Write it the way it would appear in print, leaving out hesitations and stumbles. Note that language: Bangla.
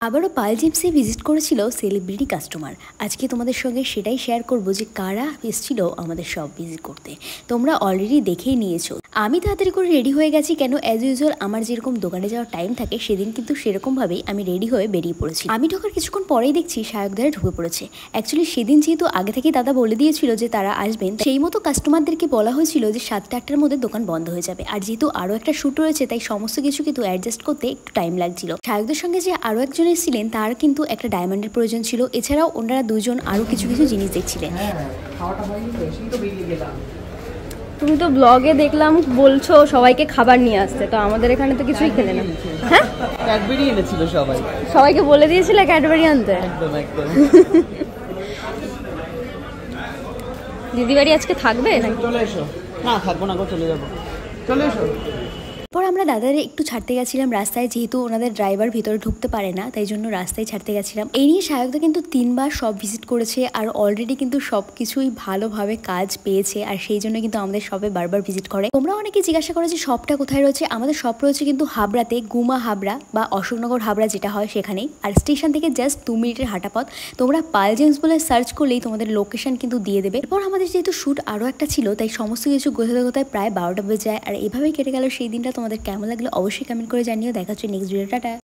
আবারও পাল জিমসে ভিজিট করেছিল সেলিব্রিটি কাস্টমার। আজকে তোমাদের সঙ্গে সেটাই শেয়ার করব যে কারা এসেছিল আমাদের শপ ভিজিট করতে। তোমরা অলরেডি দেখেই নিয়েছো। আমি তাড়াতাড়ি করে রেডি হয়ে গেছি, কেন অ্যাজ ইউজুয়াল আমার যেরকম দোকানে যাওয়ার টাইম থাকে সেদিন কিন্তু সেরকমভাবেই আমি রেডি হয়ে বেরিয়ে পড়েছি। আমি ঢোকার কিছুক্ষণ পরেই দেখছি সায়কদারা ঢুকে পড়েছে। অ্যাকচুয়ালি সেদিন যেহেতু আগে থেকেই দাদা বলে দিয়েছিল যে তারা আসবেন, সেই মতো কাস্টমারদেরকে বলা হয়েছিল যে 7টা-8টার মধ্যে দোকান বন্ধ হয়ে যাবে। আর যেহেতু আরও একটা শ্যুট রয়েছে তাই সমস্ত কিছু কিন্তু অ্যাডজাস্ট করতে একটু টাইম লাগছিল। সায়কদের সঙ্গে যে আরও একজন ছিলেন তার কিন্তু একটা ডায়মন্ডের প্রয়োজন ছিল। এছাড়াও ওনারা দুজন আরো কিছু কিছু জিনিস দেখছিলেন। তুমি তো ব্লগে দেখলাম বলছো সবাইকে খাবার নিয়ে আসতে, তো আমাদের এখানে তো কিছুই খেলে না। হ্যাঁ, ক্যাডবেরি এনেছিল সবাইকে বলে দিয়েছিলে ক্যাডবেরি আনতে। একদম একদম। দিদি বাড়ি আজকে থাকবে? চলে এসো। না থাকবো না, চলে যাবো। চলে এসো। পর আমরা দাদারে একটু ছাড়তে গেছিলাম রাস্তায়, যেহেতু ওনাদের ড্রাইভার ভিতরে ঢুকতে পারে না তাই জন্য রাস্তায় ছাড়তে গেছিলাম। এই নিয়ে সায়কদা কিন্তু 3বার সব ভিজিট করেছে আর অলরেডি কিন্তু সব কিছুই ভালোভাবে কাজ পেয়েছে, আর সেই জন্য কিন্তু আমাদের শপে বারবার ভিজিট করে। তোমরা অনেকে জিজ্ঞাসা করো যে শপটা কোথায় রয়েছে। আমাদের শপ রয়েছে কিন্তু হাবড়াতে, গুমা হাবড়া বা অশোকনগর হাবড়া যেটা হয় সেখানেই। আর স্টেশন থেকে জাস্ট 2 মিনিটের হাঁটা পথ। তোমরা পাল জেমস বলে সার্চ করলেই তোমাদের লোকেশন কিন্তু দিয়ে দেবে। এরপর আমাদের যেহেতু শ্যুট আরও একটা ছিল তাই সমস্ত কিছু গোছাতে গোছাতে প্রায় 12টা বেজে যায়। আর এভাবেই কেটে গেল সেই দিনটা। তোমাদের কেমন লাগলো অবশ্যই কমেন্ট করে জানিও। দেখা হচ্ছে নেক্সট ভিডিও। টাটা।